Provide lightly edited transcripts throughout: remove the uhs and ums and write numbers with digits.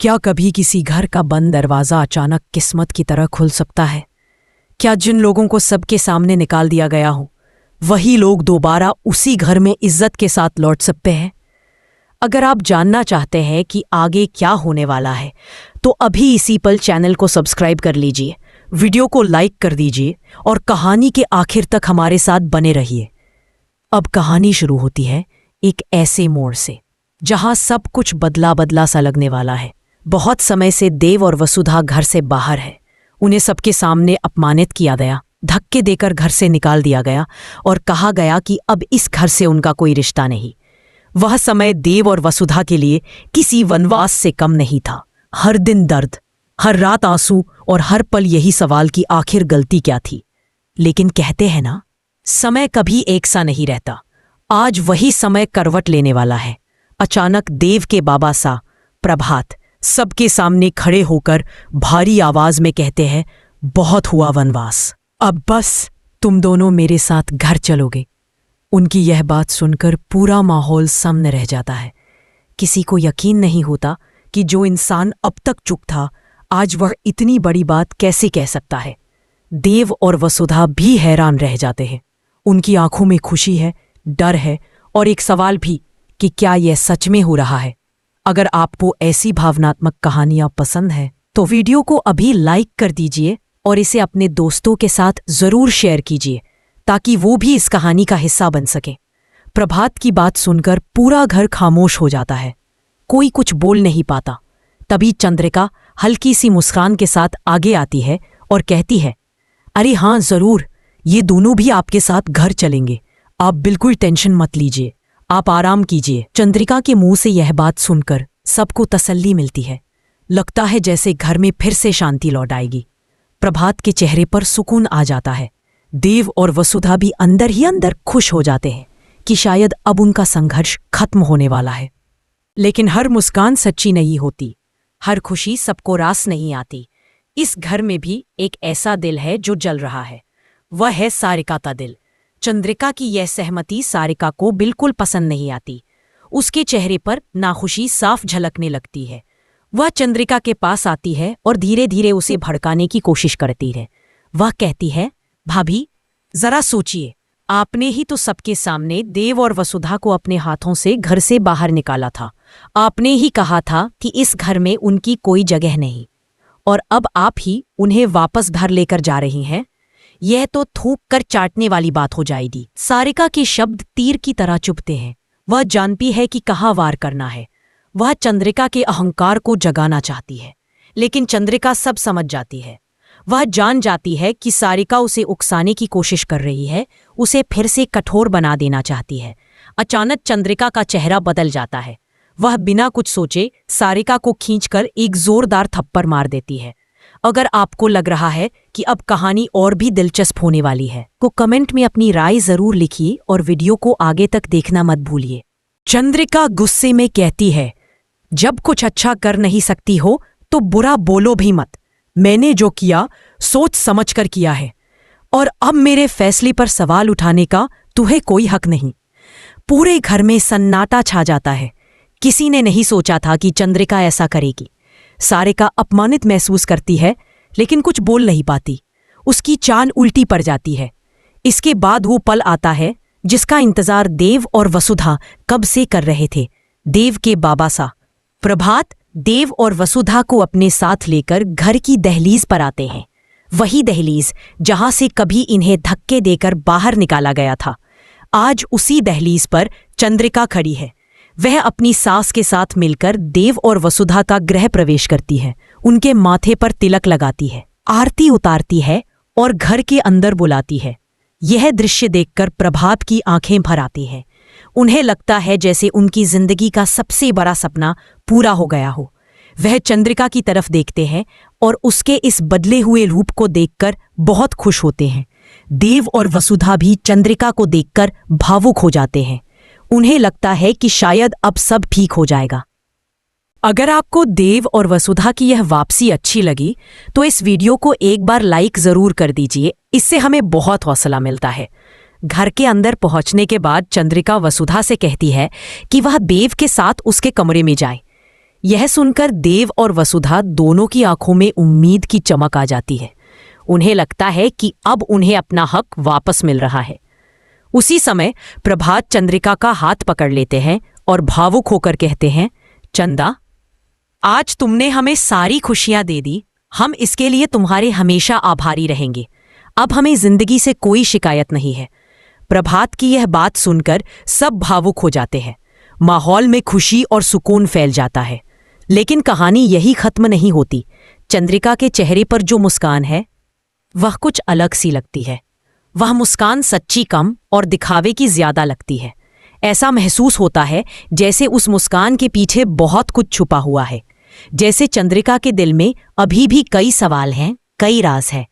क्या कभी किसी घर का बंद दरवाज़ा अचानक किस्मत की तरह खुल सकता है? क्या जिन लोगों को सबके सामने निकाल दिया गया हो, वही लोग दोबारा उसी घर में इज्जत के साथ लौट सकते हैं? अगर आप जानना चाहते हैं कि आगे क्या होने वाला है, तो अभी इसी पल चैनल को सब्सक्राइब कर लीजिए, वीडियो को लाइक कर दीजिए और कहानी के आखिर तक हमारे साथ बने रहिए। अब कहानी शुरू होती है एक ऐसे मोड़ से जहां सब कुछ बदला बदला सा लगने वाला है। बहुत समय से देव और वसुधा घर से बाहर है। उन्हें सबके सामने अपमानित किया गया, धक्के देकर घर से निकाल दिया गया और कहा गया कि अब इस घर से उनका कोई रिश्ता नहीं। वह समय देव और वसुधा के लिए किसी वनवास से कम नहीं था। हर दिन दर्द, हर रात आंसू और हर पल यही सवाल कि आखिर गलती क्या थी। लेकिन कहते हैं ना, समय कभी एक सा नहीं रहता। आज वही समय करवट लेने वाला है। अचानक देव के बाबा सा प्रभात सबके सामने खड़े होकर भारी आवाज में कहते हैं, बहुत हुआ वनवास, अब बस तुम दोनों मेरे साथ घर चलोगे। उनकी यह बात सुनकर पूरा माहौल सन्न रह जाता है। किसी को यकीन नहीं होता कि जो इंसान अब तक चुप था, आज वह इतनी बड़ी बात कैसे कह सकता है। देव और वसुधा भी हैरान रह जाते हैं। उनकी आंखों में खुशी है, डर है और एक सवाल भी कि क्या यह सच में हो रहा है। अगर आपको ऐसी भावनात्मक कहानियां पसंद हैं, तो वीडियो को अभी लाइक कर दीजिए और इसे अपने दोस्तों के साथ जरूर शेयर कीजिए ताकि वो भी इस कहानी का हिस्सा बन सके। प्रभात की बात सुनकर पूरा घर खामोश हो जाता है। कोई कुछ बोल नहीं पाता। तभी चंद्रिका हल्की सी मुस्कान के साथ आगे आती है और कहती है, अरे हाँ जरूर, ये दोनों भी आपके साथ घर चलेंगे। आप बिल्कुल टेंशन मत लीजिए, आप आराम कीजिए। चंद्रिका के मुंह से यह बात सुनकर सबको तसल्ली मिलती है। लगता है जैसे घर में फिर से शांति लौट आएगी। प्रभात के चेहरे पर सुकून आ जाता है। देव और वसुधा भी अंदर ही अंदर खुश हो जाते हैं कि शायद अब उनका संघर्ष खत्म होने वाला है। लेकिन हर मुस्कान सच्ची नहीं होती, हर खुशी सबको रास नहीं आती। इस घर में भी एक ऐसा दिल है जो जल रहा है। वह है सारिका का दिल। चंद्रिका की यह सहमति सारिका को बिल्कुल पसंद नहीं आती। उसके चेहरे पर नाखुशी साफ झलकने लगती है। वह चंद्रिका के पास आती है और धीरे धीरे उसे भड़काने की कोशिश करती है। वह कहती है, भाभी जरा सोचिए, आपने ही तो सबके सामने देव और वसुधा को अपने हाथों से घर से बाहर निकाला था। आपने ही कहा था कि इस घर में उनकी कोई जगह नहीं, और अब आप ही उन्हें वापस घर लेकर जा रही हैं। यह तो थूक कर चाटने वाली बात हो जाएगी। सारिका के शब्द तीर की तरह चुभते हैं। वह जानती है कि कहाँ वार करना है। वह चंद्रिका के अहंकार को जगाना चाहती है, लेकिन चंद्रिका सब समझ जाती है। वह जान जाती है कि सारिका उसे उकसाने की कोशिश कर रही है, उसे फिर से कठोर बना देना चाहती है। अचानक चंद्रिका का चेहरा बदल जाता है। वह बिना कुछ सोचे सारिका को खींचकर एक जोरदार थप्पड़ मार देती है। अगर आपको लग रहा है कि अब कहानी और भी दिलचस्प होने वाली है, तो कमेंट में अपनी राय जरूर लिखिए और वीडियो को आगे तक देखना मत भूलिए। चंद्रिका गुस्से में कहती है, जब कुछ अच्छा कर नहीं सकती हो तो बुरा बोलो भी मत। मैंने जो किया सोच समझ कर किया है, और अब मेरे फैसले पर सवाल उठाने का तुम्हें कोई हक नहीं। पूरे घर में सन्नाटा छा जाता है। किसी ने नहीं सोचा था कि चंद्रिका ऐसा करेगी। सारिका अपमानित महसूस करती है, लेकिन कुछ बोल नहीं पाती। उसकी चाल उल्टी पड़ जाती है। इसके बाद वो पल आता है जिसका इंतजार देव और वसुधा कब से कर रहे थे। देव के बाबा सा प्रभात देव और वसुधा को अपने साथ लेकर घर की दहलीज पर आते हैं। वही दहलीज जहां से कभी इन्हें धक्के देकर बाहर निकाला गया था। आज उसी दहलीज पर चंद्रिका खड़ी है। वह अपनी सास के साथ मिलकर देव और वसुधा का गृह प्रवेश करती है। उनके माथे पर तिलक लगाती है, आरती उतारती है और घर के अंदर बुलाती है। यह दृश्य देखकर प्रभात की आंखें भर आती हैं। उन्हें लगता है जैसे उनकी जिंदगी का सबसे बड़ा सपना पूरा हो गया हो। वह चंद्रिका की तरफ देखते हैं और उसके इस बदले हुए रूप को देखकर बहुत खुश होते हैं। देव और वसुधा भी चंद्रिका को देखकर भावुक हो जाते हैं। उन्हें लगता है कि शायद अब सब ठीक हो जाएगा। अगर आपको देव और वसुधा की यह वापसी अच्छी लगी तो इस वीडियो को एक बार लाइक जरूर कर दीजिए। इससे हमें बहुत हौसला मिलता है। घर के अंदर पहुंचने के बाद चंद्रिका वसुधा से कहती है कि वह देव के साथ उसके कमरे में जाए। यह सुनकर देव और वसुधा दोनों की आंखों में उम्मीद की चमक आ जाती है। उन्हें लगता है कि अब उन्हें अपना हक वापस मिल रहा है। उसी समय प्रभात चंद्रिका का हाथ पकड़ लेते हैं और भावुक होकर कहते हैं, चंदा, आज तुमने हमें सारी खुशियां दे दी। हम इसके लिए तुम्हारे हमेशा आभारी रहेंगे। अब हमें जिंदगी से कोई शिकायत नहीं है। प्रभात की यह बात सुनकर सब भावुक हो जाते हैं। माहौल में खुशी और सुकून फैल जाता है। लेकिन कहानी यही खत्म नहीं होती। चंद्रिका के चेहरे पर जो मुस्कान है वह कुछ अलग सी लगती है। वह मुस्कान सच्ची कम और दिखावे की ज्यादा लगती है। ऐसा महसूस होता है जैसे उस मुस्कान के पीछे बहुत कुछ छुपा हुआ है। जैसे चंद्रिका के दिल में अभी भी कई सवाल हैं, कई राज हैं।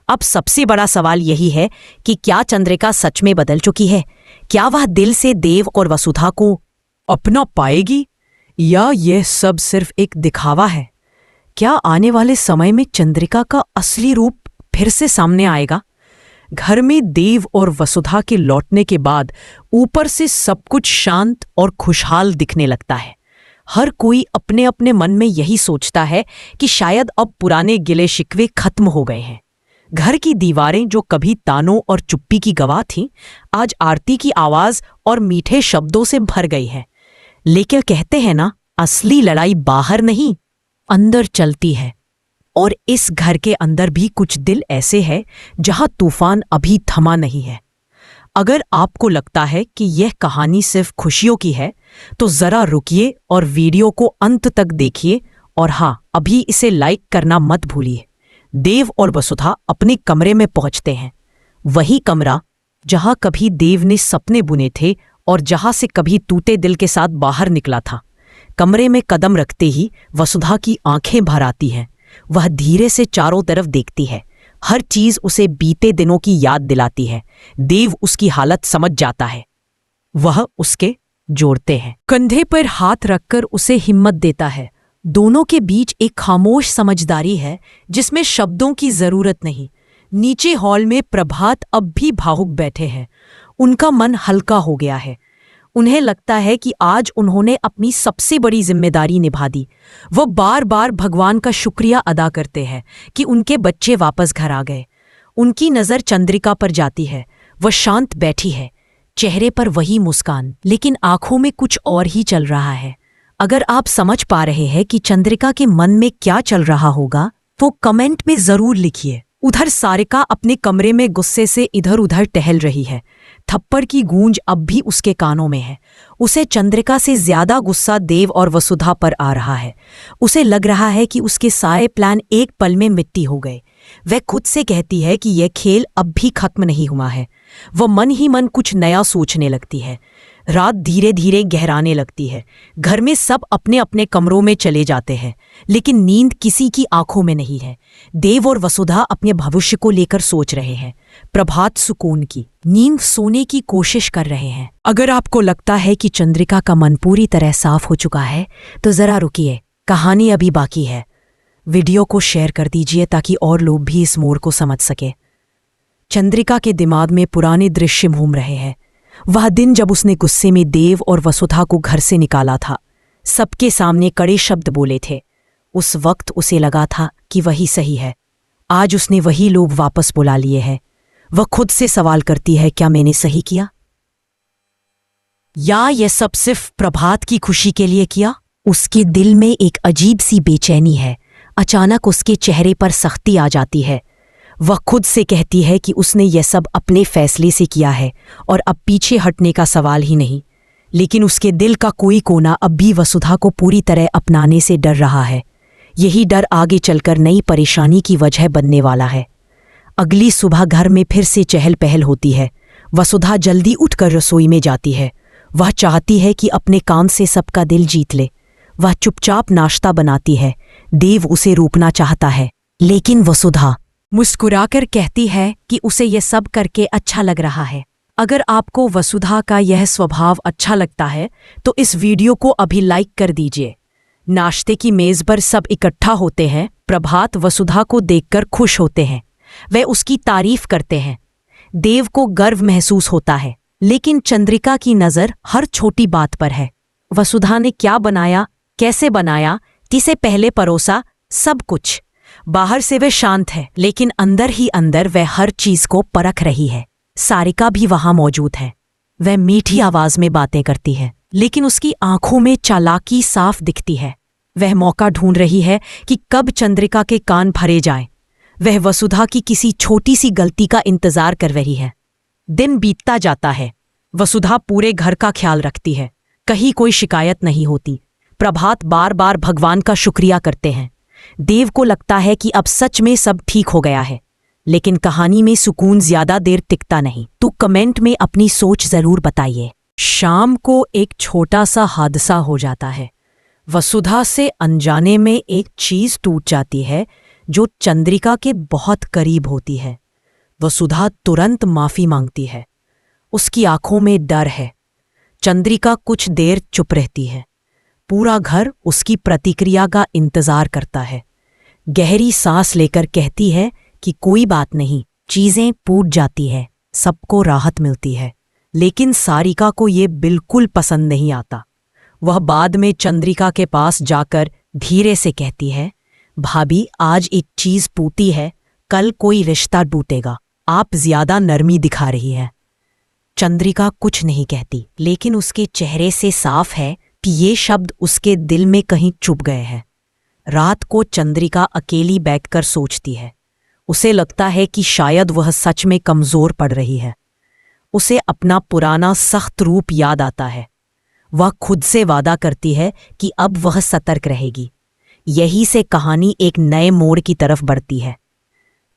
अब सबसे बड़ा सवाल यही है कि क्या चंद्रिका सच में बदल चुकी है? क्या वह दिल से देव और वसुधा को अपना पाएगी या यह सब सिर्फ एक दिखावा है? क्या आने वाले समय में चंद्रिका का असली रूप फिर से सामने आएगा? घर में देव और वसुधा के लौटने के बाद ऊपर से सब कुछ शांत और खुशहाल दिखने लगता है। हर कोई अपने अपने मन में यही सोचता है कि शायद अब पुराने गिले शिकवे खत्म हो गए हैं। घर की दीवारें जो कभी तानों और चुप्पी की गवाह थीं, आज आरती की आवाज और मीठे शब्दों से भर गई है। लेकिन कहते हैं ना, असली लड़ाई बाहर नहीं, अंदर चलती है। और इस घर के अंदर भी कुछ दिल ऐसे हैं जहां तूफान अभी थमा नहीं है। अगर आपको लगता है कि यह कहानी सिर्फ खुशियों की है, तो जरा रुकिए और वीडियो को अंत तक देखिए। और हाँ, अभी इसे लाइक करना मत भूलिए। देव और वसुधा अपने कमरे में पहुंचते हैं। वही कमरा जहां कभी देव ने सपने बुने थे और जहां से कभी टूटे दिल के साथ बाहर निकला था। कमरे में कदम रखते ही वसुधा की आंखें भर आती हैं। वह धीरे से चारों तरफ देखती है। हर चीज उसे बीते दिनों की याद दिलाती है। देव उसकी हालत समझ जाता है। वह उसके जोड़ते हैं, कंधे पर हाथ रखकर उसे हिम्मत देता है। दोनों के बीच एक खामोश समझदारी है जिसमें शब्दों की जरूरत नहीं। नीचे हॉल में प्रभात अब भी भावुक बैठे हैं। उनका मन हल्का हो गया है। उन्हें लगता है कि आज उन्होंने अपनी सबसे बड़ी जिम्मेदारी निभा दी। वो बार बार भगवान का शुक्रिया अदा करते हैं कि उनके बच्चे वापस घर आ गए। उनकी नज़र चंद्रिका पर जाती है। वह शांत बैठी है, चेहरे पर वही मुस्कान, लेकिन आंखों में कुछ और ही चल रहा है। अगर आप समझ पा रहे हैं कि चंद्रिका के मन में क्या चल रहा होगा, तो कमेंट में जरूर लिखिए। उधर सारिका अपने कमरे में गुस्से से इधर उधर टहल रही है। थप्पड़ की गूंज अब भी उसके कानों में है। उसे चंद्रिका से ज्यादा गुस्सा देव और वसुधा पर आ रहा है। उसे लग रहा है कि उसके सारे प्लान एक पल में मिट्टी हो गए। वह खुद से कहती है कि यह खेल अब भी खत्म नहीं हुआ है। वह मन ही मन कुछ नया सोचने लगती है। रात धीरे धीरे गहराने लगती है। घर में सब अपने अपने कमरों में चले जाते हैं, लेकिन नींद किसी की आंखों में नहीं है। देव और वसुधा अपने भविष्य को लेकर सोच रहे हैं। प्रभात सुकून की नींद सोने की कोशिश कर रहे हैं। अगर आपको लगता है कि चंद्रिका का मन पूरी तरह साफ हो चुका है, तो जरा रुकिए, कहानी अभी बाकी है। वीडियो को शेयर कर दीजिए ताकि और लोग भी इस मोड़ को समझ सके। चंद्रिका के दिमाग में पुराने दृश्य घूम रहे हैं। वह दिन जब उसने गुस्से में देव और वसुधा को घर से निकाला था, सबके सामने कड़े शब्द बोले थे। उस वक्त उसे लगा था कि वही सही है। आज उसने वही लोग वापस बुला लिए हैं। वह खुद से सवाल करती है, क्या मैंने सही किया, या यह सब सिर्फ प्रभात की खुशी के लिए किया? उसके दिल में एक अजीब सी बेचैनी है। अचानक उसके चेहरे पर सख्ती आ जाती है। वह खुद से कहती है कि उसने यह सब अपने फैसले से किया है और अब पीछे हटने का सवाल ही नहीं। लेकिन उसके दिल का कोई कोना अब भी वसुधा को पूरी तरह अपनाने से डर रहा है। यही डर आगे चलकर नई परेशानी की वजह बनने वाला है। अगली सुबह घर में फिर से चहल पहल होती है। वसुधा जल्दी उठकर रसोई में जाती है। वह चाहती है कि अपने काम से सबका दिल जीत ले। वह चुपचाप नाश्ता बनाती है। देव उसे रोकना चाहता है, लेकिन वसुधा मुस्कुराकर कहती है कि उसे यह सब करके अच्छा लग रहा है। अगर आपको वसुधा का यह स्वभाव अच्छा लगता है तो इस वीडियो को अभी लाइक कर दीजिए। नाश्ते की मेज पर सब इकट्ठा होते हैं। प्रभात वसुधा को देखकर खुश होते हैं। वे उसकी तारीफ करते हैं। देव को गर्व महसूस होता है, लेकिन चंद्रिका की नज़र हर छोटी बात पर है। वसुधा ने क्या बनाया कैसे बनाया, किसे पहले परोसा, सब कुछ। बाहर से वह शांत है, लेकिन अंदर ही अंदर वह हर चीज को परख रही है। सारिका भी वहां मौजूद है। वह मीठी आवाज में बातें करती है, लेकिन उसकी आंखों में चालाकी साफ दिखती है। वह मौका ढूंढ रही है कि कब चंद्रिका के कान भरे जाएं। वह वसुधा की किसी छोटी सी गलती का इंतजार कर रही है। दिन बीतता जाता है। वसुधा पूरे घर का ख्याल रखती है। कहीं कोई शिकायत नहीं होती। प्रभात बार बार भगवान का शुक्रिया करते हैं। देव को लगता है कि अब सच में सब ठीक हो गया है। लेकिन कहानी में सुकून ज्यादा देर टिकता नहीं। तो कमेंट में अपनी सोच जरूर बताइए। शाम को एक छोटा सा हादसा हो जाता है। वसुधा से अनजाने में एक चीज टूट जाती है जो चंद्रिका के बहुत करीब होती है। वसुधा तुरंत माफी मांगती है। उसकी आंखों में डर है। चंद्रिका कुछ देर चुप रहती है। पूरा घर उसकी प्रतिक्रिया का इंतजार करता है। गहरी सांस लेकर कहती है कि कोई बात नहीं, चीजें पूछ जाती है, सबको राहत मिलती है। लेकिन सारिका को ये बिल्कुल पसंद नहीं आता। वह बाद में चंद्रिका के पास जाकर धीरे से कहती है, भाभी आज एक चीज पूती है, कल कोई रिश्ता टूटेगा, आप ज्यादा नरमी दिखा रही है। चंद्रिका कुछ नहीं कहती, लेकिन उसके चेहरे से साफ है कि ये शब्द उसके दिल में कहीं चुभ गए हैं। रात को चंद्रिका अकेली बैठकर सोचती है। उसे लगता है कि शायद वह सच में कमजोर पड़ रही है। उसे अपना पुराना सख्त रूप याद आता है। वह खुद से वादा करती है कि अब वह सतर्क रहेगी। यही से कहानी एक नए मोड़ की तरफ बढ़ती है।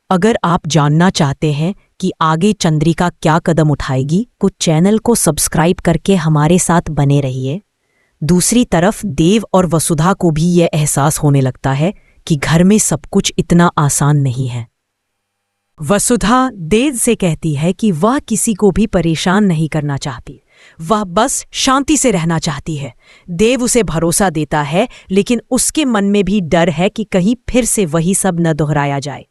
अगर आप जानना चाहते हैं कि आगे चंद्रिका क्या कदम उठाएगी, तो चैनल को सब्सक्राइब करके हमारे साथ बने रहिए। दूसरी तरफ देव और वसुधा को भी यह एहसास होने लगता है कि घर में सब कुछ इतना आसान नहीं है। वसुधा देव से कहती है कि वह किसी को भी परेशान नहीं करना चाहती, वह बस शांति से रहना चाहती है। देव उसे भरोसा देता है, लेकिन उसके मन में भी डर है कि कहीं फिर से वही सब न दोहराया जाए।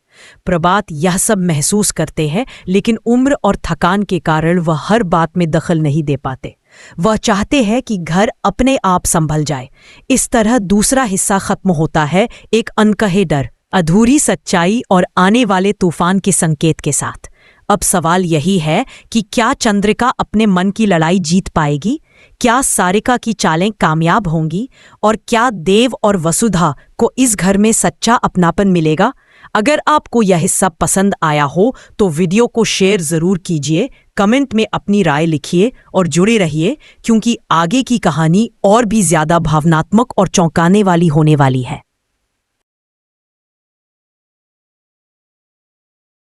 प्रभात यह सब महसूस करते हैं, लेकिन उम्र और थकान के कारण वह हर बात में दखल नहीं दे पाते। वह चाहते हैं कि घर अपने आप संभल जाए। इस तरह दूसरा हिस्सा खत्म होता है, एक अनकहे डर, अधूरी सच्चाई और आने वाले तूफान के संकेत के साथ। अब सवाल यही है कि क्या चंद्रिका अपने मन की लड़ाई जीत पाएगी? क्या सारिका की चालें कामयाब होंगी? और क्या देव और वसुधा को इस घर में सच्चा अपनापन मिलेगा? अगर आपको यह हिस्सा पसंद आया हो तो वीडियो को शेयर जरूर कीजिए, कमेंट में अपनी राय लिखिए और जुड़े रहिए, क्योंकि आगे की कहानी और भी ज्यादा भावनात्मक और चौंकाने वाली होने वाली है।